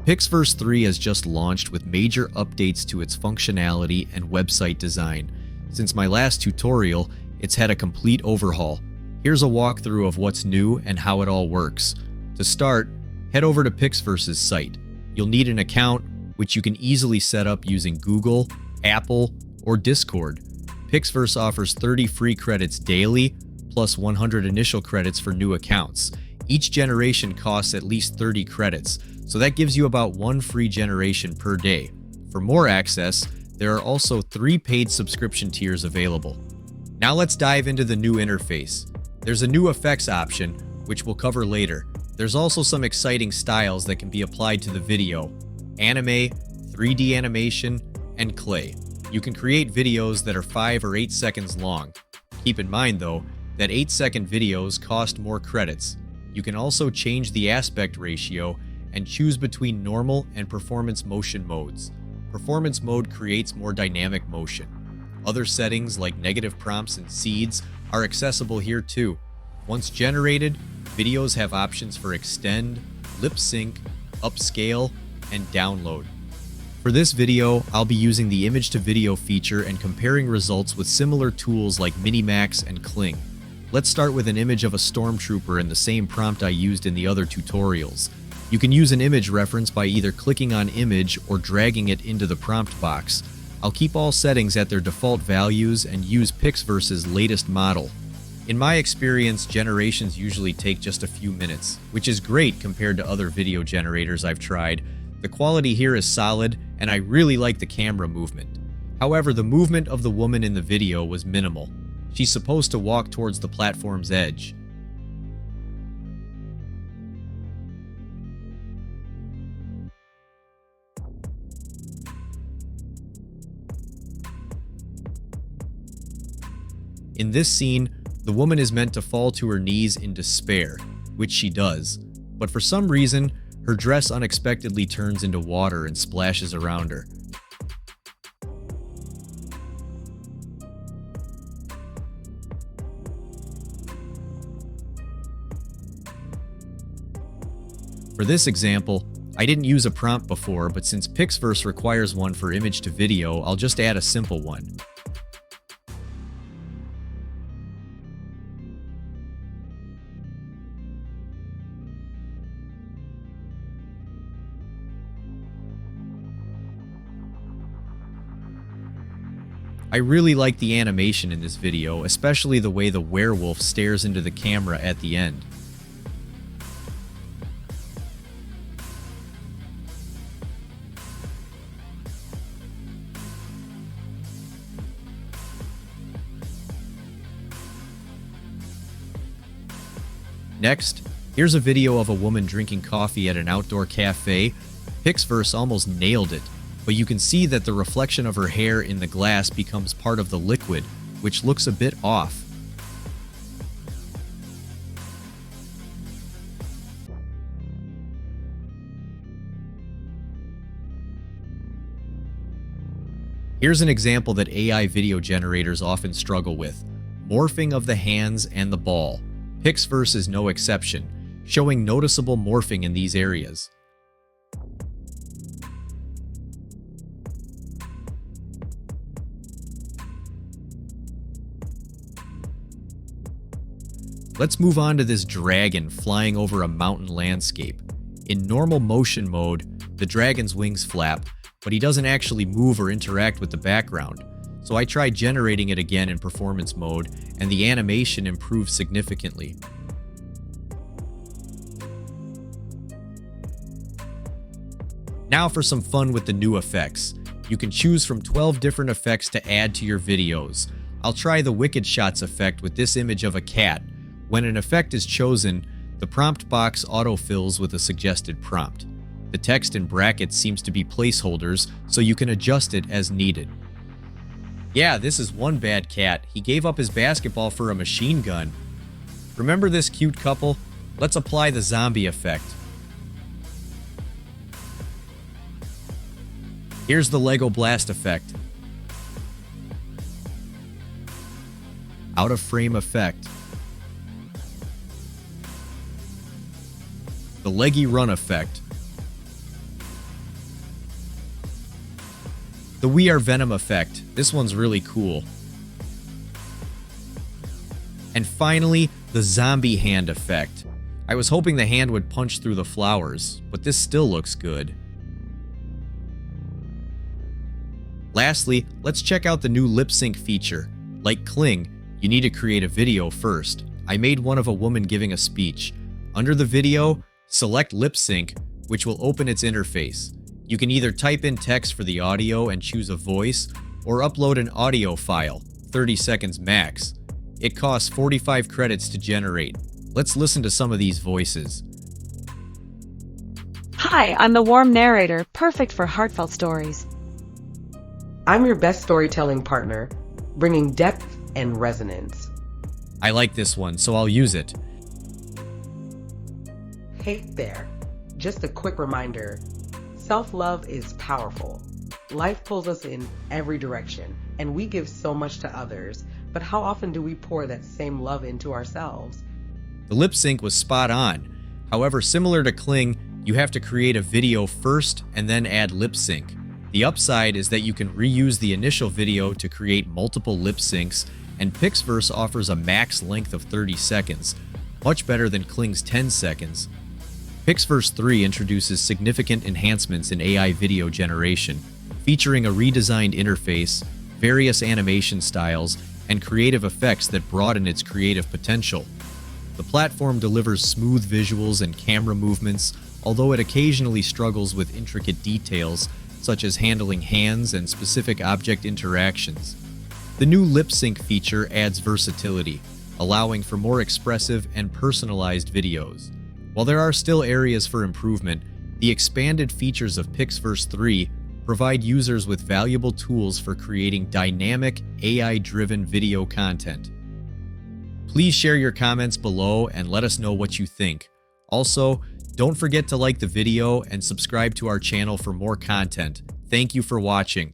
Pixverse 3 has just launched with major updates to its functionality and website design. Since my last tutorial, it's had a complete overhaul. Here's a walkthrough of what's new and how it all works. To start, head over to Pixverse's site. You'll need an account, which you can easily set up using Google, Apple, or Discord. Pixverse offers 30 free credits daily, plus 100 initial credits for new accounts. Each generation costs at least 30 credits, so that gives you about one free generation per day. For more access, there are also 3 paid subscription tiers available. Now let's dive into the new interface. There's a new effects option, which we'll cover later. There's also some exciting styles that can be applied to the video: anime, 3D animation, and clay. You can create videos that are 5 or 8 seconds long. Keep in mind though, that 8-second videos cost more credits. You can also change the aspect ratio and choose between normal and performance motion modes. Performance mode creates more dynamic motion. Other settings like negative prompts and seeds are accessible here too. Once generated, videos have options for extend, lip sync, upscale, and download. For this video, I'll be using the image to video feature and comparing results with similar tools like Minimax and Kling. Let's start with an image of a stormtrooper in the same prompt I used in the other tutorials. You can use an image reference by either clicking on image or dragging it into the prompt box. I'll keep all settings at their default values and use Pixverse's latest model. In my experience, generations usually take just a few minutes, which is great compared to other video generators I've tried. The quality here is solid, and I really like the camera movement. However, the movement of the woman in the video was minimal. She's supposed to walk towards the platform's edge. In this scene, the woman is meant to fall to her knees in despair, which she does, but for some reason, her dress unexpectedly turns into water and splashes around her. For this example, I didn't use a prompt before, but since Pixverse requires one for image to video, I'll just add a simple one. I really like the animation in this video, especially the way the werewolf stares into the camera at the end. Next, here's a video of a woman drinking coffee at an outdoor cafe. Pixverse almost nailed it, but you can see that the reflection of her hair in the glass becomes part of the liquid, which looks a bit off. Here's an example that AI video generators often struggle with: morphing of the hands and the ball. Pixverse is no exception, showing noticeable morphing in these areas. Let's move on to this dragon flying over a mountain landscape. In normal motion mode, the dragon's wings flap, but he doesn't actually move or interact with the background. So I tried generating it again in performance mode, and the animation improved significantly. Now for some fun with the new effects. You can choose from 12 different effects to add to your videos. I'll try the Wicked Shots effect with this image of a cat. When an effect is chosen, the prompt box autofills with a suggested prompt. The text in brackets seems to be placeholders, so you can adjust it as needed. Yeah, this is one bad cat. He gave up his basketball for a machine gun. Remember this cute couple? Let's apply the zombie effect. Here's the Lego Blast effect. Out of frame effect. The Leggy Run effect. The We Are Venom effect. This one's really cool. And finally, the zombie hand effect. I was hoping the hand would punch through the flowers, but this still looks good. Lastly, let's check out the new lip sync feature. Like Kling, you need to create a video first. I made one of a woman giving a speech. Under the video, select lip sync, which will open its interface. You can either type in text for the audio and choose a voice, or upload an audio file, 30 seconds max. It costs 45 credits to generate. Let's listen to some of these voices. Hi, I'm the warm narrator, perfect for heartfelt stories. I'm your best storytelling partner, bringing depth and resonance. I like this one, so I'll use it. Hey there. Just a quick reminder, self-love is powerful. Life pulls us in every direction, and we give so much to others, but how often do we pour that same love into ourselves? The lip sync was spot on. However, similar to Kling, you have to create a video first and then add lip sync. The upside is that you can reuse the initial video to create multiple lip syncs, and Pixverse offers a max length of 30 seconds, much better than Kling's 10 seconds. Pixverse 3 introduces significant enhancements in AI video generation, featuring a redesigned interface, various animation styles, and creative effects that broaden its creative potential. The platform delivers smooth visuals and camera movements, although it occasionally struggles with intricate details, such as handling hands and specific object interactions. The new lip sync feature adds versatility, allowing for more expressive and personalized videos. While there are still areas for improvement, the expanded features of Pixverse 3 provide users with valuable tools for creating dynamic, AI-driven video content. Please share your comments below and let us know what you think. Also, don't forget to like the video and subscribe to our channel for more content. Thank you for watching.